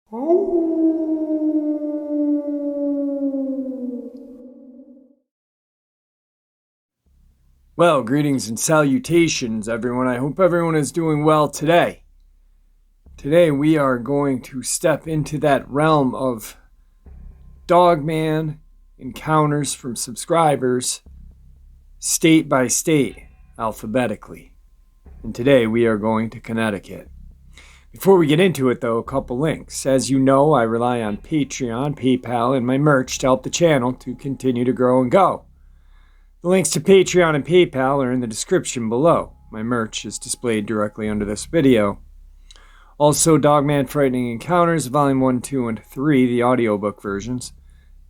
Well, greetings and salutations, everyone. I hope everyone is doing well today. Today we are going to step into that realm of Dogman encounters from subscribers, state by state, alphabetically. And today we are going to Connecticut. Before we get into it, though, a couple links. As you know, I rely on Patreon, PayPal, and my merch to help the channel to continue to grow and go. The links to Patreon and PayPal are in the description below. My merch is displayed directly under this video. Also, Dogman Frightening Encounters, Volume 1, 2, and 3, the audiobook versions.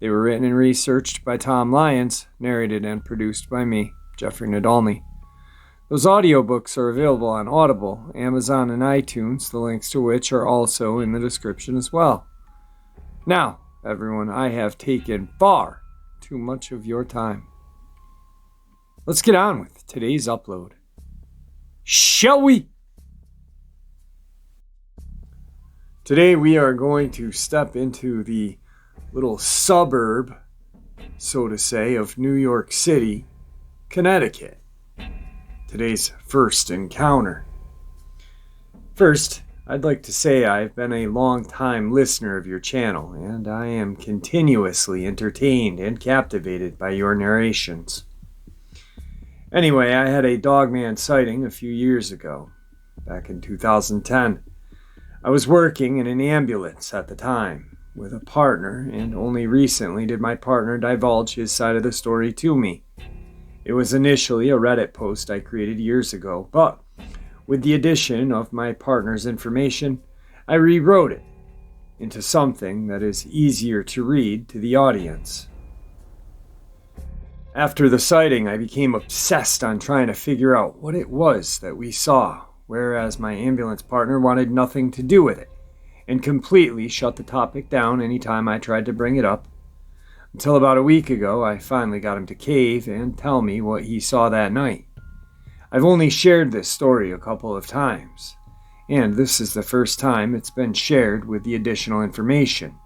They were written and researched by Tom Lyons, narrated and produced by me, Jeffrey Nadolny. Those audiobooks are available on Audible, Amazon, and iTunes, the links to which are also in the description as well. Now, everyone, I have taken far too much of your time. Let's get on with today's upload. Shall we? Today we are going to step into the little suburb, so to say, of New York City, Connecticut. Today's first encounter. First, I'd like to say I've been a long-time listener of your channel, and I am continuously entertained and captivated by your narrations. Anyway, I had a Dogman sighting a few years ago, back in 2010. I was working in an ambulance at the time with a partner, and only recently did my partner divulge his side of the story to me. It was initially a Reddit post I created years ago, but with the addition of my partner's information, I rewrote it into something that is easier to read to the audience. After the sighting, I became obsessed on trying to figure out what it was that we saw, whereas my ambulance partner wanted nothing to do with it, and completely shut the topic down anytime I tried to bring it up. Until about a week ago, I finally got him to cave and tell me what he saw that night. I've only shared this story a couple of times, and this is the first time it's been shared with the additional information.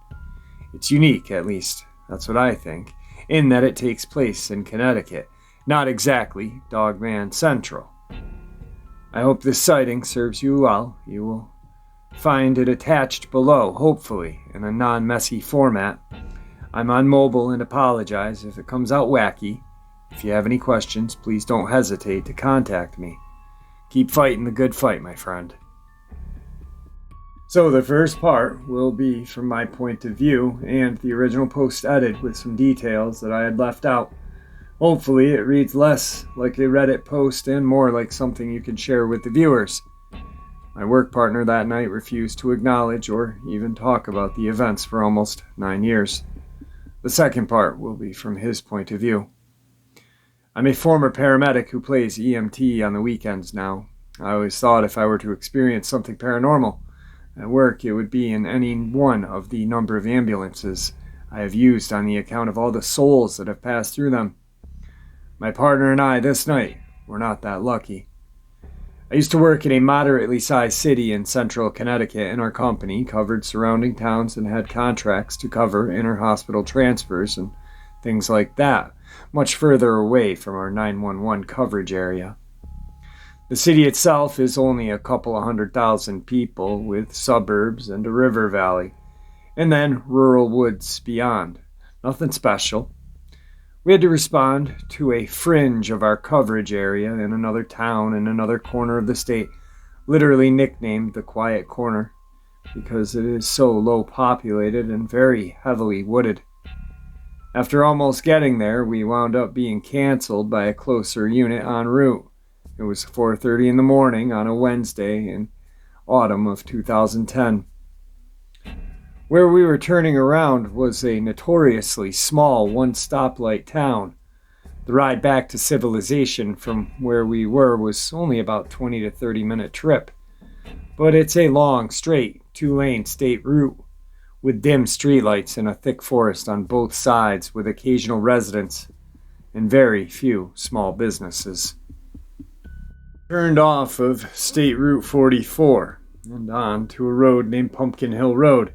It's unique, at least, that's what I think, in that it takes place in Connecticut, not exactly Dogman Central. I hope this sighting serves you well. You will find it attached below, hopefully, in a non-messy format. I'm on mobile and apologize if it comes out wacky. If you have any questions, please don't hesitate to contact me. Keep fighting the good fight, my friend. So the first part will be from my point of view and the original post edited with some details that I had left out. Hopefully it reads less like a Reddit post and more like something you can share with the viewers. My work partner that night refused to acknowledge or even talk about the events for almost 9 years. The second part will be from his point of view. I'm a former paramedic who plays EMT on the weekends now. I always thought if I were to experience something paranormal at work, it would be in any one of the number of ambulances I have used on the account of all the souls that have passed through them. My partner and I this night were not that lucky. I used to work in a moderately sized city in central Connecticut, and our company covered surrounding towns and had contracts to cover inter-hospital transfers and things like that, much further away from our 911 coverage area. The city itself is only a couple of 100,000 people, with suburbs and a river valley, and then rural woods beyond. Nothing special. We had to respond to a fringe of our coverage area in another town in another corner of the state, literally nicknamed the Quiet Corner, because it is so low populated and very heavily wooded. After almost getting there, we wound up being canceled by a closer unit en route. It was 4:30 in the morning on a Wednesday in autumn of 2010. Where we were turning around was a notoriously small one-stoplight town. The ride back to civilization from where we were was only about 20 to 30 minute trip. But it's a long, straight, 2-lane state route with dim streetlights and a thick forest on both sides with occasional residents and very few small businesses. Turned off of State Route 44 and on to a road named Pumpkin Hill Road.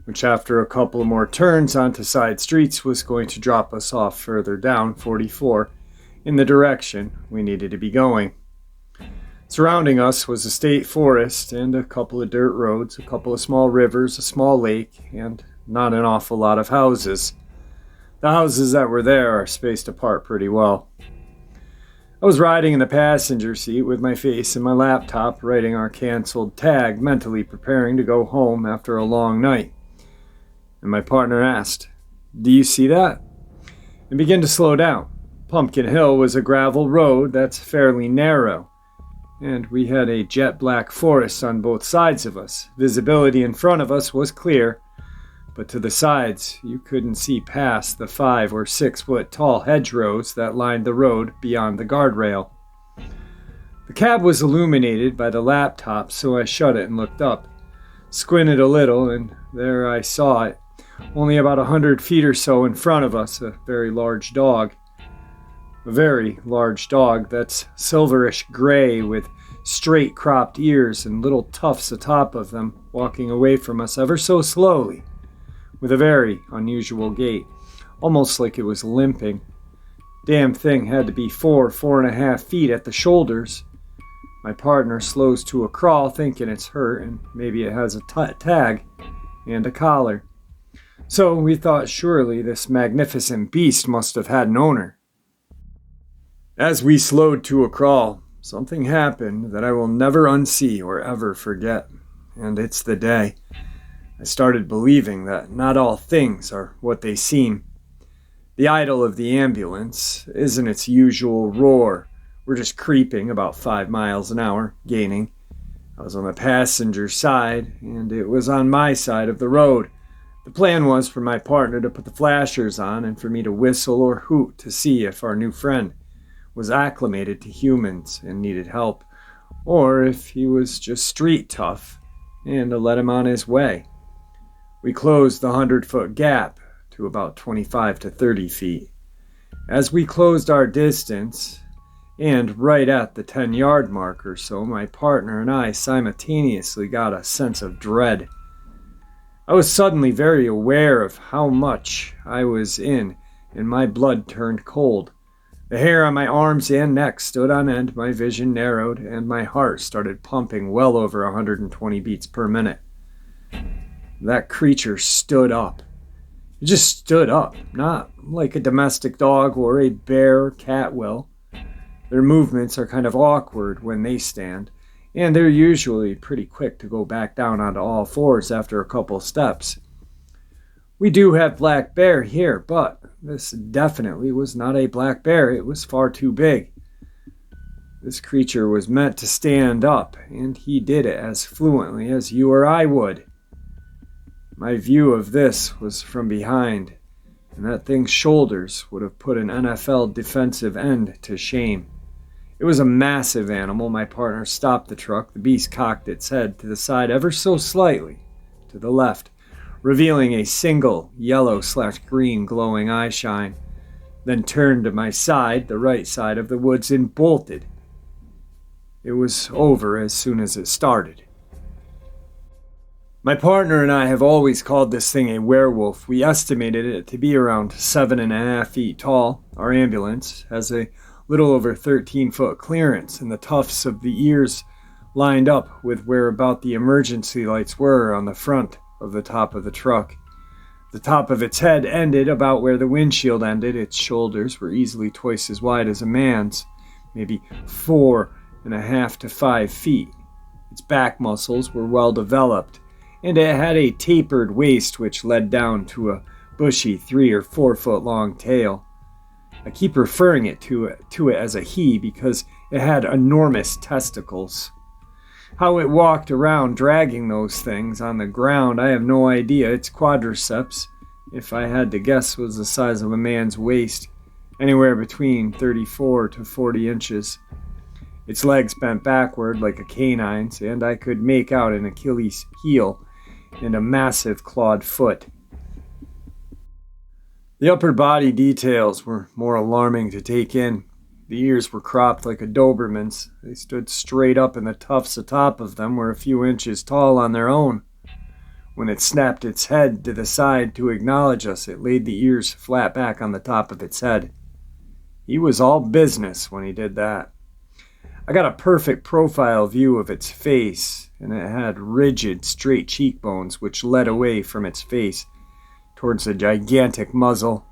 which after a couple of more turns onto side streets was going to drop us off further down 44 in the direction we needed to be going. Surrounding us was a state forest and a couple of dirt roads, a couple of small rivers, a small lake, and not an awful lot of houses. The houses that were there are spaced apart pretty well. I was riding in the passenger seat with my face in my laptop, writing our canceled tag, mentally preparing to go home after a long night. And my partner asked, "Do you see that?" And began to slow down. Pumpkin Hill was a gravel road that's fairly narrow, and we had a jet black forest on both sides of us. Visibility in front of us was clear, but to the sides you couldn't see past the 5 or 6 foot tall hedgerows that lined the road beyond the guardrail. The cab was illuminated by the laptop, so I shut it and looked up. Squinted a little, and there I saw it, only about 100 feet or so in front of us, a very large dog. A very large dog that's silverish gray with straight cropped ears and little tufts atop of them, walking away from us ever so slowly, with a very unusual gait, almost like it was limping. Damn thing had to be 4.5 feet at the shoulders. My partner slows to a crawl, thinking it's hurt and maybe it has a tag and a collar. So we thought surely this magnificent beast must have had an owner. As we slowed to a crawl, something happened that I will never unsee or ever forget, and it's the day I started believing that not all things are what they seem. The idle of the ambulance isn't its usual roar. We're just creeping about 5 miles an hour, gaining. I was on the passenger side, and it was on my side of the road. The plan was for my partner to put the flashers on and for me to whistle or hoot to see if our new friend was acclimated to humans and needed help, or if he was just street tough, and to let him on his way. We closed the 100-foot gap to about 25 to 30 feet. As we closed our distance, and right at the 10-yard mark or so, my partner and I simultaneously got a sense of dread. I was suddenly very aware of how much I was in, and my blood turned cold. The hair on my arms and neck stood on end, my vision narrowed, and my heart started pumping well over 120 beats per minute. That creature stood up. It just stood up, not like a domestic dog or a bear or cat will. Their movements are kind of awkward when they stand, and they're usually pretty quick to go back down onto all fours after a couple steps. We do have black bear here, but this definitely was not a black bear. It was far too big. This creature was meant to stand up, and he did it as fluently as you or I would. My view of this was from behind, and that thing's shoulders would have put an NFL defensive end to shame. It was a massive animal. My partner stopped the truck. The beast cocked its head to the side ever so slightly, to the left, revealing a single yellow/green glowing eye shine, then turned to my side, the right side of the woods, and bolted. It was over as soon as it started. My partner and I have always called this thing a werewolf. We estimated it to be around 7.5 feet tall. Our ambulance has a little over 13-foot clearance, and the tufts of the ears lined up with where about the emergency lights were on the front of the top of the truck. The top of its head ended about where the windshield ended. Its shoulders were easily twice as wide as a man's, maybe 4.5 to 5 feet. Its back muscles were well developed, and it had a tapered waist which led down to a bushy 3 or 4 foot long tail. I keep referring to it as a he because it had enormous testicles. How it walked around dragging those things on the ground, I have no idea. Its quadriceps, if I had to guess, was the size of a man's waist, anywhere between 34 to 40 inches. Its legs bent backward like a canine's, and I could make out an Achilles heel and a massive clawed foot. The upper body details were more alarming to take in. The ears were cropped like a Doberman's. They stood straight up, and the tufts atop of them were a few inches tall on their own. When it snapped its head to the side to acknowledge us, it laid the ears flat back on the top of its head. He was all business when he did that. I got a perfect profile view of its face, and it had rigid, straight cheekbones which led away from its face towards a gigantic muzzle.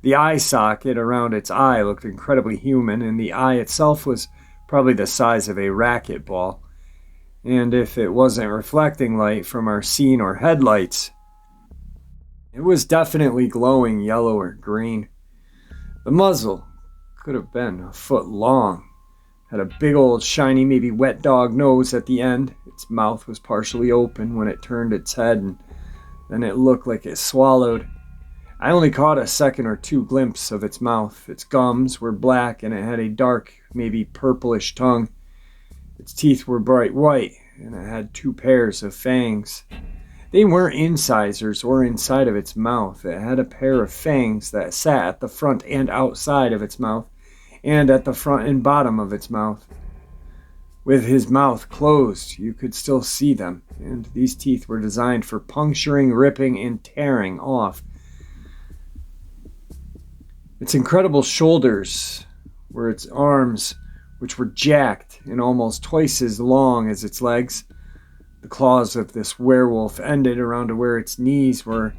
The eye socket around its eye looked incredibly human, and the eye itself was probably the size of a racquetball. And if it wasn't reflecting light from our scene or headlights, it was definitely glowing yellow or green. The muzzle could have been a foot long. Had a big old shiny, maybe wet dog nose at the end. Its mouth was partially open when it turned its head, and then it looked like it swallowed. I only caught a second or two glimpse of its mouth. Its gums were black, and it had a dark, maybe purplish tongue. Its teeth were bright white, and it had 2 pairs of fangs. They weren't incisors or inside of its mouth. It had a pair of fangs that sat at the front and outside of its mouth, and at the front and bottom of its mouth. With his mouth closed, you could still see them, and these teeth were designed for puncturing, ripping, and tearing off. Its incredible shoulders were its arms, which were jacked and almost twice as long as its legs. The claws of this werewolf ended around to where its knees were,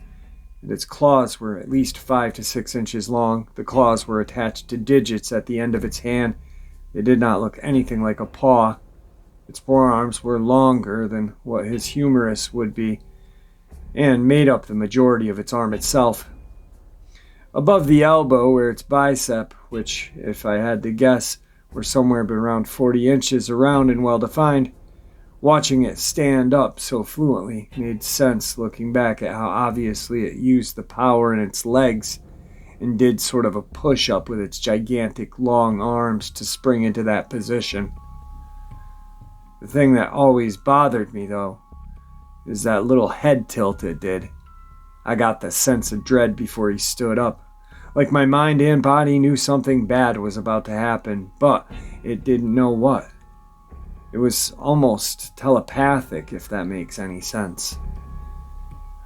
and its claws were at least 5 to 6 inches long. The claws were attached to digits at the end of its hand. They did not look anything like a paw. Its forearms were longer than what his humerus would be, and made up the majority of its arm itself. Above the elbow were its bicep, which, if I had to guess, were somewhere around 40 inches around and well-defined. Watching it stand up so fluently made sense, looking back at how obviously it used the power in its legs and did sort of a push-up with its gigantic long arms to spring into that position. The thing that always bothered me, though, is that little head tilt it did. I got the sense of dread before he stood up. Like my mind and body knew something bad was about to happen, but it didn't know what. It was almost telepathic, if that makes any sense.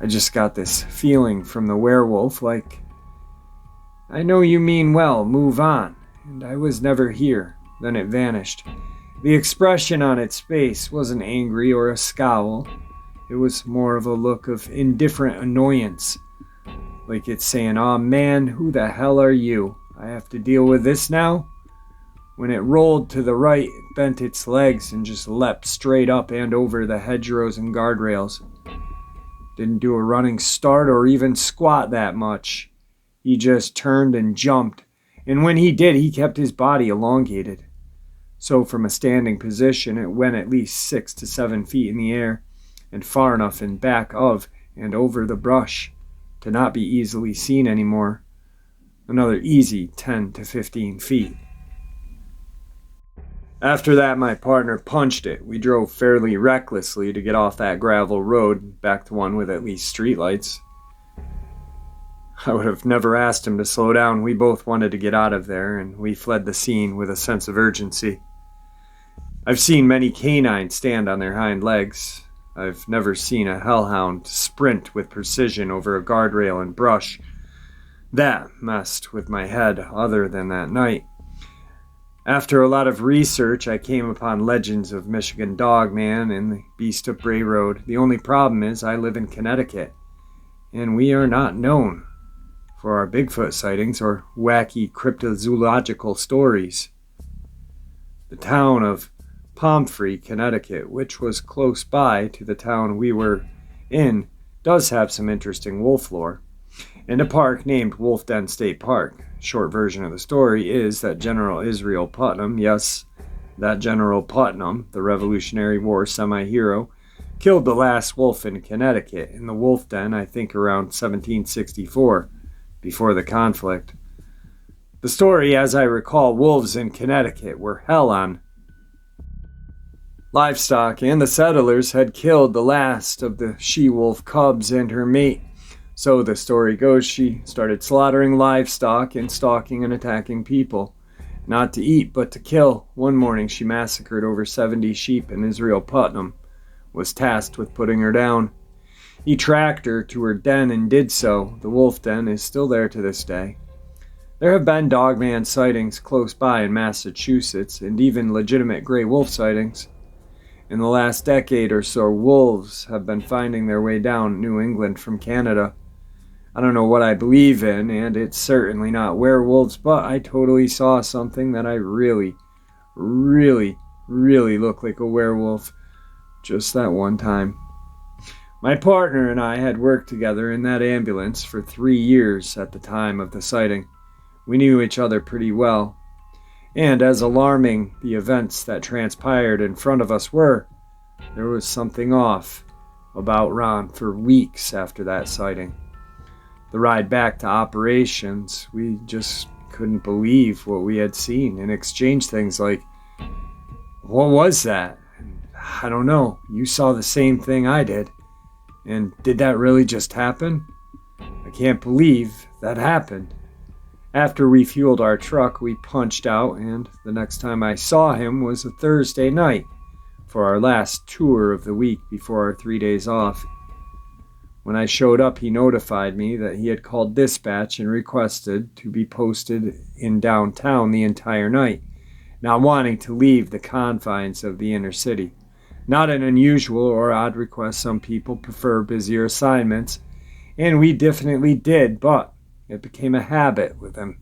I just got this feeling from the werewolf like, I know you mean well, move on, and I was never here. Then it vanished. The expression on its face wasn't angry or a scowl. It was more of a look of indifferent annoyance. Like it's saying, aw man, who the hell are you? I have to deal with this now? When it rolled to the right, it bent its legs and just leapt straight up and over the hedgerows and guardrails. Didn't do a running start or even squat that much. He just turned and jumped, and when he did, he kept his body elongated. So from a standing position, it went at least 6 to 7 feet in the air, and far enough in back of and over the brush to not be easily seen anymore. Another easy 10 to 15 feet. After that, my partner punched it. We drove fairly recklessly to get off that gravel road back to one with at least streetlights. I would have never asked him to slow down. We both wanted to get out of there, and we fled the scene with a sense of urgency. I've seen many canines stand on their hind legs. I've never seen a hellhound sprint with precision over a guardrail and brush. That messed with my head other than that night. After a lot of research, I came upon legends of Michigan Dogman and the Beast of Bray Road. The only problem is I live in Connecticut, and we are not known for our Bigfoot sightings or wacky cryptozoological stories. The town of Pomfrey, Connecticut, which was close by to the town we were in, does have some interesting wolf lore, and a park named Wolf Den State Park. Short version of the story is that General Israel Putnam, yes, that General Putnam, the Revolutionary War semi-hero, killed the last wolf in Connecticut in the wolf den, I think around 1764, before the conflict. The story, as I recall, wolves in Connecticut were hell on livestock, and the settlers had killed the last of the she-wolf cubs and her mate. So the story goes, she started slaughtering livestock and stalking and attacking people. Not to eat, but to kill. One morning she massacred over 70 sheep, and Israel Putnam was tasked with putting her down. He tracked her to her den and did so. The wolf den is still there to this day. There have been Dogman sightings close by in Massachusetts, and even legitimate gray wolf sightings. In the last decade or so, wolves have been finding their way down New England from Canada. I don't know what I believe in, and it's certainly not werewolves, but I totally saw something that I really looked like a werewolf just that one time. My partner and I had worked together in that ambulance for 3 years at the time of the sighting. We knew each other pretty well. And as alarming the events that transpired in front of us were, there was something off about Ron for weeks after that sighting. The ride back to operations, we just couldn't believe what we had seen and exchanged things like, "What was that?" "I don't know. You saw the same thing I did. And did that really just happen? I can't believe that happened." After we fueled our truck, we punched out, and the next time I saw him was a Thursday night for our last tour of the week before our 3 days off. When I showed up, he notified me that he had called dispatch and requested to be posted in downtown the entire night, not wanting to leave the confines of the inner city. Not an unusual or odd request. Some people prefer busier assignments, and we definitely did, but it became a habit with him.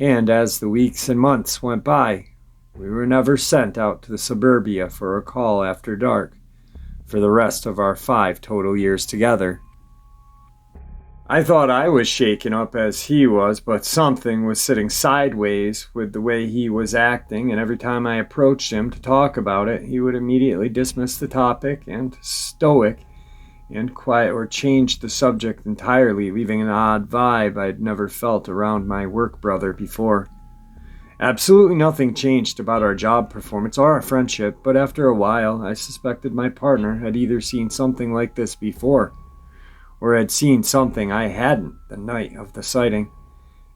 And as the weeks and months went by, we were never sent out to the suburbia for a call after dark for the rest of our 5 total years together. I thought I was shaken up as he was, but something was sitting sideways with the way he was acting, and every time I approached him to talk about it, he would immediately dismiss the topic and stoic and quiet, or change the subject entirely, leaving an odd vibe I'd never felt around my work brother before. Absolutely nothing changed about our job performance or our friendship, but after a while, I suspected my partner had either seen something like this before, or had seen something I hadn't the night of the sighting.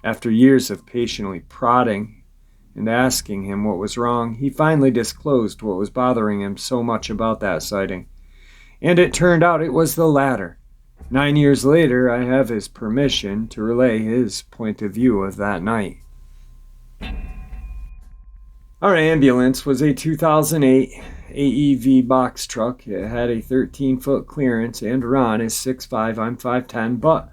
After years of patiently prodding and asking him what was wrong, he finally disclosed what was bothering him so much about that sighting. And it turned out it was the latter. 9 years later, I have his permission to relay his point of view of that night. Our ambulance was a 2008 AEV box truck. It had a 13-foot clearance, and Ron is 6'5", I'm 5'10", but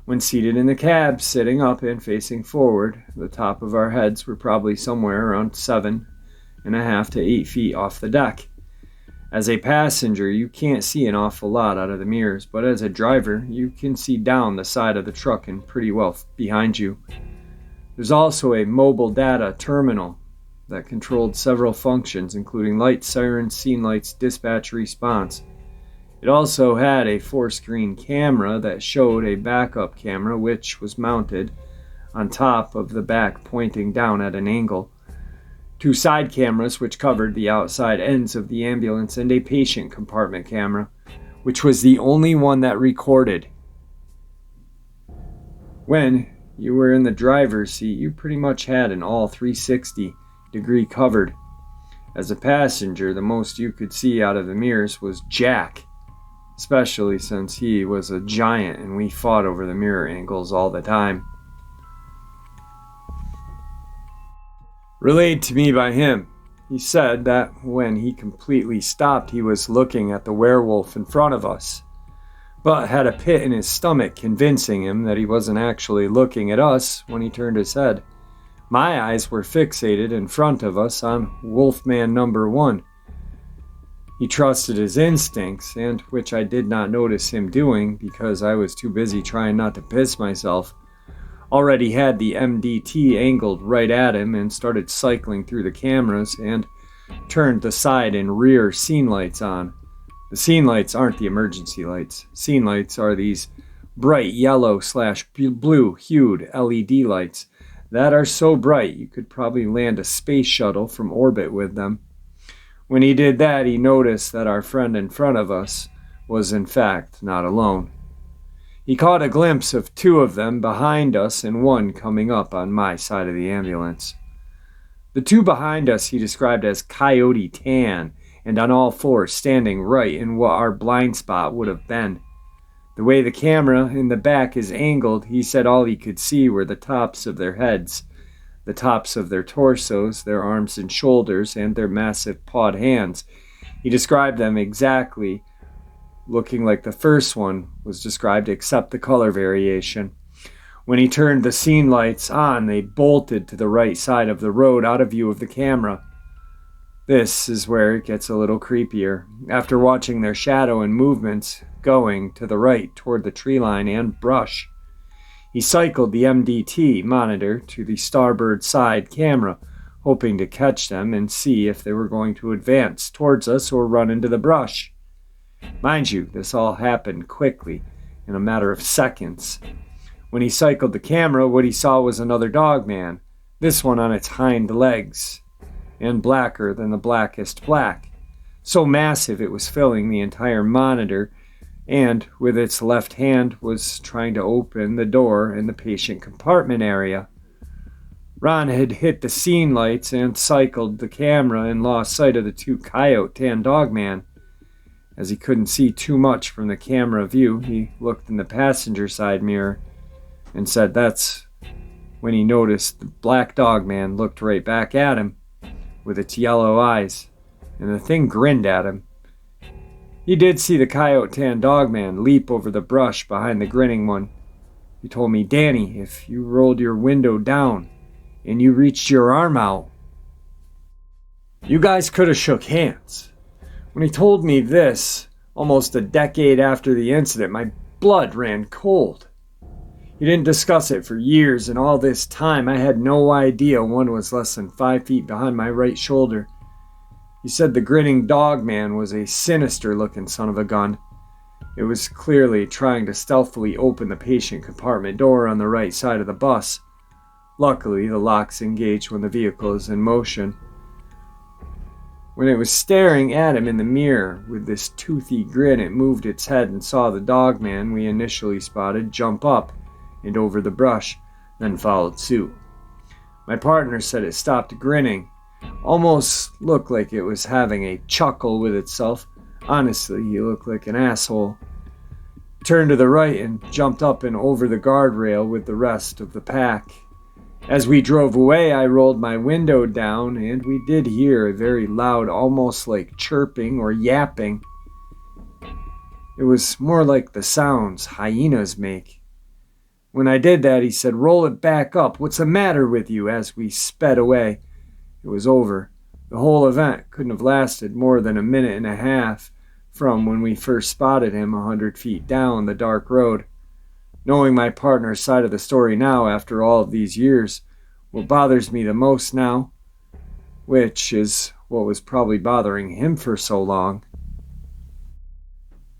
when seated in the cab, sitting up and facing forward, the top of our heads were probably somewhere around 7.5 to 8 feet off the deck. As a passenger, you can't see an awful lot out of the mirrors, but as a driver, you can see down the side of the truck and pretty well behind you. There's also a mobile data terminal that controlled several functions, including lights, sirens, scene lights, dispatch response. It also had a 4-screen camera that showed a backup camera, which was mounted on top of the back, pointing down at an angle. 2 side cameras, which covered the outside ends of the ambulance, and a patient compartment camera, which was the only one that recorded. When you were in the driver's seat, you pretty much had an all 360-degree covered. As a passenger, the most you could see out of the mirrors was Jack, especially since he was a giant and we fought over the mirror angles all the time. Relayed to me by him, he said that when he completely stopped, he was looking at the werewolf in front of us, but had a pit in his stomach convincing him that he wasn't actually looking at us when he turned his head. My eyes were fixated in front of us on Wolfman number 1. He trusted his instincts, and which I did not notice him doing because I was too busy trying not to piss myself. Already had the MDT angled right at him and started cycling through the cameras and turned the side and rear scene lights on. The scene lights aren't the emergency lights. Scene lights are these bright yellow/blue hued LED lights that are so bright you could probably land a space shuttle from orbit with them. When he did that, he noticed that our friend in front of us was in fact not alone. He caught a glimpse of 2 of them behind us and 1 coming up on my side of the ambulance. The 2 behind us he described as coyote tan and on all 4 standing right in what our blind spot would have been. The way the camera in the back is angled, he said all he could see were the tops of their heads, the tops of their torsos, their arms and shoulders, and their massive pawed hands. He described them exactly looking like the first one was described, except the color variation. When he turned the scene lights on, they bolted to the right side of the road out of view of the camera. This is where it gets a little creepier. After watching their shadow and movements going to the right toward the tree line and brush, he cycled the MDT monitor to the starboard side camera, hoping to catch them and see if they were going to advance towards us or run into the brush. Mind you, this all happened quickly, in a matter of seconds. When he cycled the camera, what he saw was another Dogman, this one on its hind legs, and blacker than the blackest black. So massive it was filling the entire monitor, and with its left hand was trying to open the door in the patient compartment area. Ron had hit the scene lights and cycled the camera and lost sight of the two coyote tan Dogman. As he couldn't see too much from the camera view, he looked in the passenger side mirror and said that's when he noticed the black Dogman looked right back at him with its yellow eyes, and the thing grinned at him. He did see the coyote tan Dogman leap over the brush behind the grinning one. He told me, "Danny, if you rolled your window down and you reached your arm out, you guys could have shook hands." When he told me this, almost a decade after the incident, my blood ran cold. He didn't discuss it for years, and all this time I had no idea one was less than 5 feet behind my right shoulder. He said the grinning Dogman was a sinister-looking son of a gun. It was clearly trying to stealthily open the patient compartment door on the right side of the bus. Luckily, the locks engage when the vehicle is in motion. When it was staring at him in the mirror with this toothy grin, it moved its head and saw the Dogman we initially spotted jump up and over the brush, then followed suit. My partner said it stopped grinning, almost looked like it was having a chuckle with itself. Honestly, he looked like an asshole. Turned to the right and jumped up and over the guardrail with the rest of the pack. As we drove away, I rolled my window down, and we did hear a very loud, almost like chirping or yapping. It was more like the sounds hyenas make. When I did that, he said, "Roll it back up. What's the matter with you?" as we sped away. It was over. The whole event couldn't have lasted more than a minute and a half from when we first spotted him 100 feet down the dark road. Knowing my partner's side of the story now after all of these years, what bothers me the most now, which is what was probably bothering him for so long.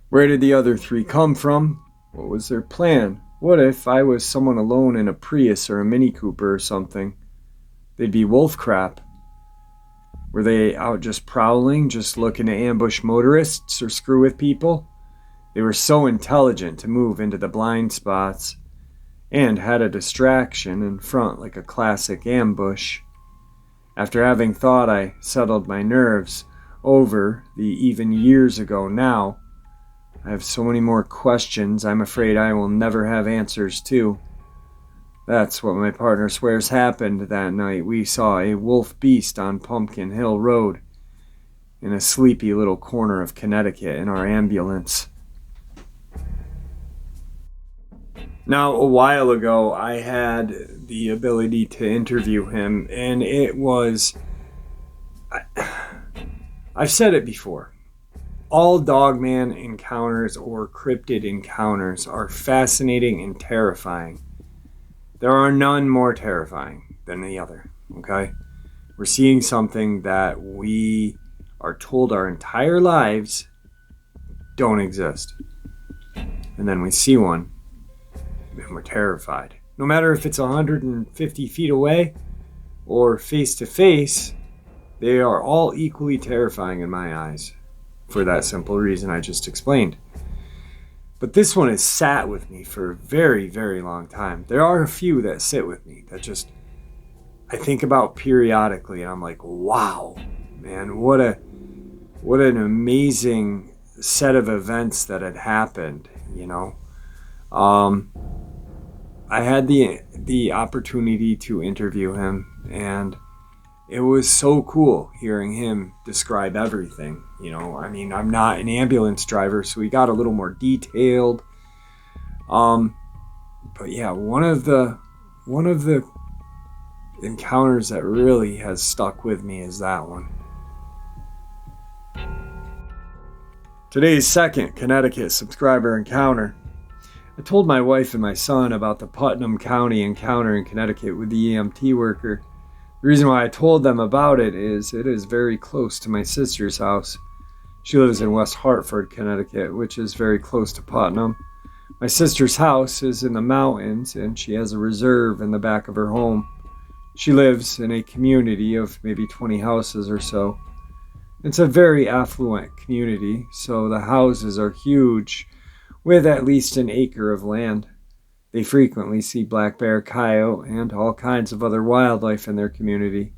Where did the other three come from? What was their plan? What if I was someone alone in a Prius or a Mini Cooper or something? They'd be wolf crap. Were they out just prowling, just looking to ambush motorists or screw with people? They were so intelligent to move into the blind spots and had a distraction in front like a classic ambush. After having thought I settled my nerves over the even years ago now, I have so many more questions I'm afraid I will never have answers to. That's what my partner swears happened that night we saw a wolf beast on Pumpkin Hill Road in a sleepy little corner of Connecticut in our ambulance. Now, a while ago, I had the ability to interview him, and it was... I've said it before. All Dogman encounters or cryptid encounters are fascinating and terrifying. There are none more terrifying than the other, okay? We're seeing something that we are told our entire lives don't exist. And then we see one, and we're terrified. No matter if it's 150 feet away or face to face, they are all equally terrifying in my eyes for that simple reason I just explained. But this one has sat with me for a very, very long time. There are a few that sit with me that just I think about periodically, and I'm like, wow, man, what an amazing set of events that had happened, you know? Um, I had the opportunity to interview him, and it was so cool hearing him describe everything. I mean, I'm not an ambulance driver, so he got a little more detailed. Um, but yeah, one of the encounters that really has stuck with me is that one. Today's second Connecticut subscriber encounter. I told my wife and my son about the Putnam County encounter in Connecticut with the EMT worker. The reason why I told them about it is very close to my sister's house. She lives in West Hartford, Connecticut, which is very close to Putnam. My sister's house is in the mountains, and she has a reserve in the back of her home. She lives in a community of maybe 20 houses or so. It's a very affluent community, so the houses are huge, with at least an acre of land. They frequently see black bear, coyote, and all kinds of other wildlife in their community.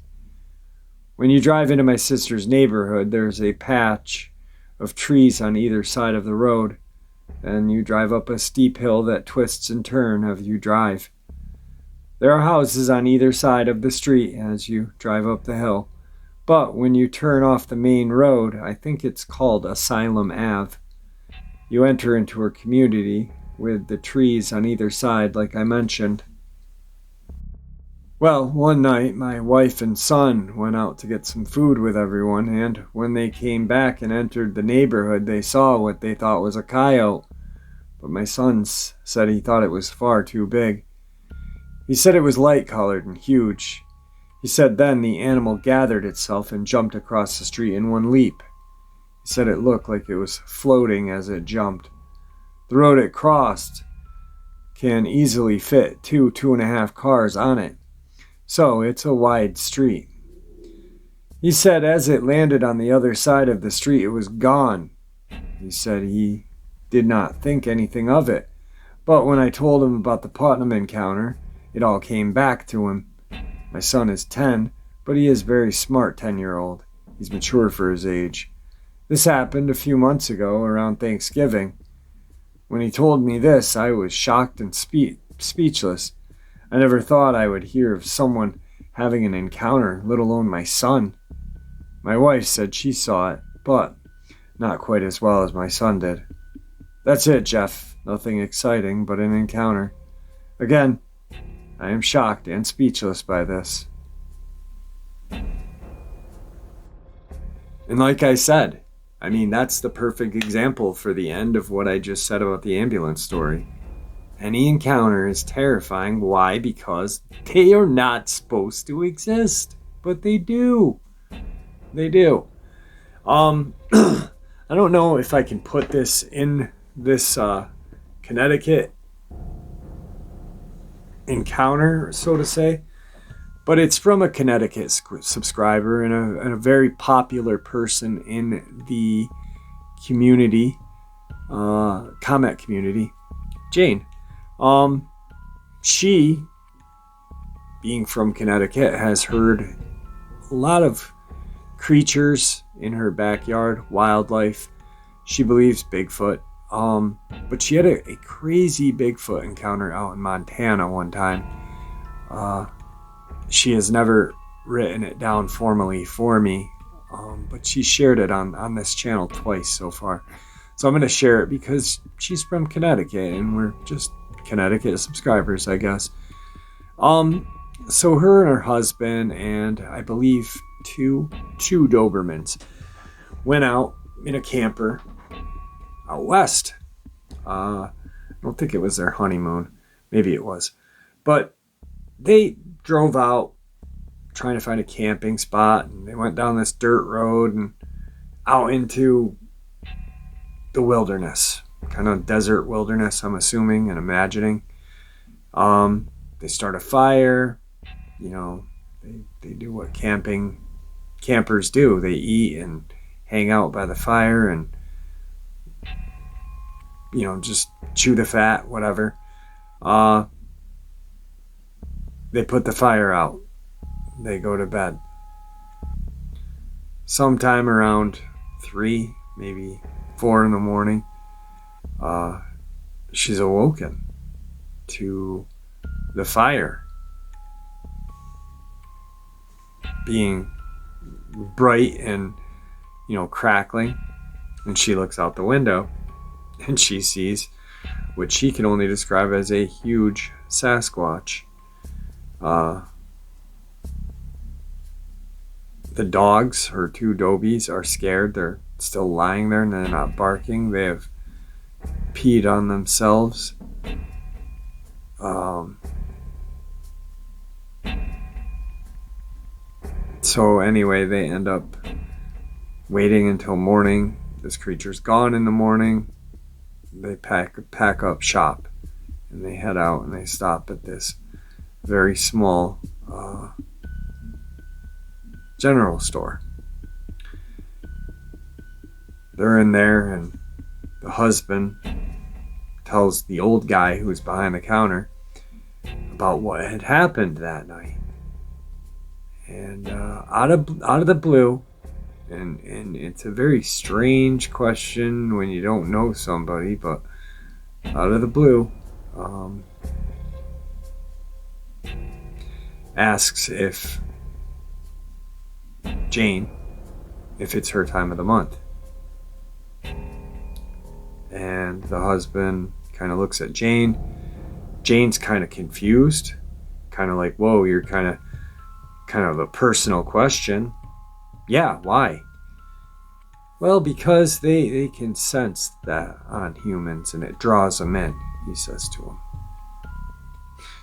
When you drive into my sister's neighborhood, there's a patch of trees on either side of the road, and you drive up a steep hill that twists and turns as you drive. There are houses on either side of the street as you drive up the hill, but when you turn off the main road, I think it's called Asylum Ave, you enter into her community with the trees on either side, like I mentioned. Well, one night my wife and son went out to get some food with everyone, and when they came back and entered the neighborhood, they saw what they thought was a coyote. But my son said he thought it was far too big. He said it was light-colored and huge. He said then the animal gathered itself and jumped across the street in one leap. He said it looked like it was floating as it jumped. The road it crossed can easily fit 2.5 cars on it, so it's a wide street. He said as it landed on the other side of the street, it was gone. He said he did not think anything of it, but when I told him about the Putnam encounter, it all came back to him. My son is 10, but he is very smart 10-year-old. He's mature for his age. This happened a few months ago around Thanksgiving. When he told me this, I was shocked and speechless. I never thought I would hear of someone having an encounter, let alone my son. My wife said she saw it, but not quite as well as my son did. That's it, Jeff. Nothing exciting, but an encounter. Again, I am shocked and speechless by this. And like I said, I mean, that's the perfect example for the end of what I just said about the ambulance story. Any encounter is terrifying. Why? Because they are not supposed to exist. But they do. They do. I don't know if I can put this in this Connecticut encounter, so to say. But it's from a Connecticut subscriber and a very popular person in the community, comment community, Jane. She, being from Connecticut, has heard a lot of creatures in her backyard, wildlife. She believes Bigfoot. But she had a crazy Bigfoot encounter out in Montana one time. She has never written it down formally for me, but she shared it on this channel twice so far. So I'm going to share it because she's from Connecticut and we're just Connecticut subscribers, I guess. So her and her husband and I believe two Dobermans went out in a camper out west. I don't think it was their honeymoon. Maybe it was. But they drove out trying to find a camping spot, and they went down this dirt road and out into the wilderness, kind of desert wilderness, I'm assuming and imagining. They start a fire. You know, they do what campers do. They eat and hang out by the fire and, you know, just chew the fat, whatever. They put the fire out. They go to bed. Sometime around 3, maybe 4 in the morning, she's awoken to the fire being bright and, crackling. And she looks out the window and she sees what she can only describe as a huge Sasquatch. The dogs, her two dobies, are scared. They're still lying there and they're not barking. They have peed on themselves. So anyway, they end up waiting until morning. This creature's gone in the morning. They pack up shop and they head out and they stop at this very small general store. They're in there and the husband tells the old guy who's behind the counter about what had happened that night. And out of the blue, and it's a very strange question when you don't know somebody, but out of the blue, asks if Jane, if it's her time of the month. And the husband kind of looks at Jane. Jane's kind of confused, kind of like, whoa, you're kind of a personal question. Yeah, why? Well, because they can sense that on humans and it draws them in, he says to him.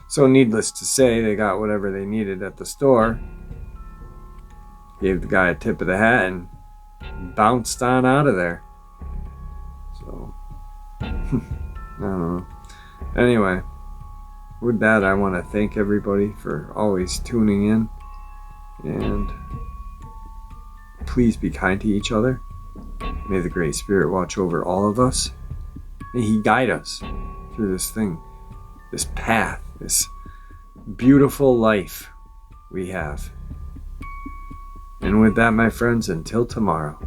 So needless to say, they got whatever they needed at the store, gave the guy a tip of the hat, and bounced on out of there. So, I don't know. Anyway, with that, I want to thank everybody for always tuning in. And please be kind to each other. May the Great Spirit watch over all of us. May He guide us through this thing, this path, this beautiful life we have. And with that, my friends, until tomorrow.